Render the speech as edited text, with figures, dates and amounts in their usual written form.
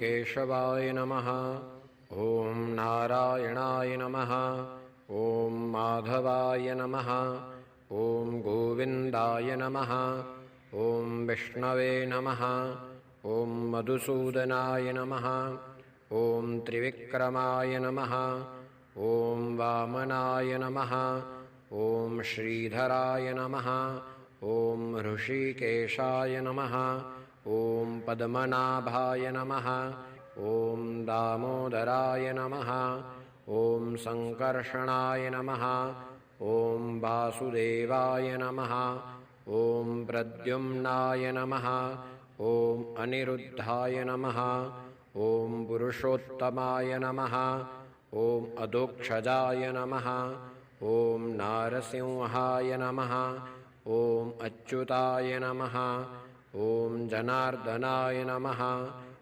केशवाय नमः। ॐ नारायणाय नमः। ॐ माधवाय नमः। ॐ गोविन्दाय नमः। ॐ विष्णवे नमः। ॐ मधुसूदनाय नमः। ॐ त्रिविक्रमाय नमः। ॐ वामनाय नमः। ॐ श्रीधराय नमः। ॐ ऋषिकेशाय नमः। ॐ पद्मनाभाय नमः। ॐ दामोदराय नमः। ॐ सङ्कर्षणाय नमः। ॐ वासुदेवाय नमः। ॐ प्रद्युम्नाय नमः। ॐ अनिरुद्धाय नमः। ॐ पुरुषोत्तमाय नमः। ॐ अधोक्षजाय नमः। ॐ नारसिंहाय नमः। ॐ अच्युताय नमः। ॐ जनार्दनाय नमः।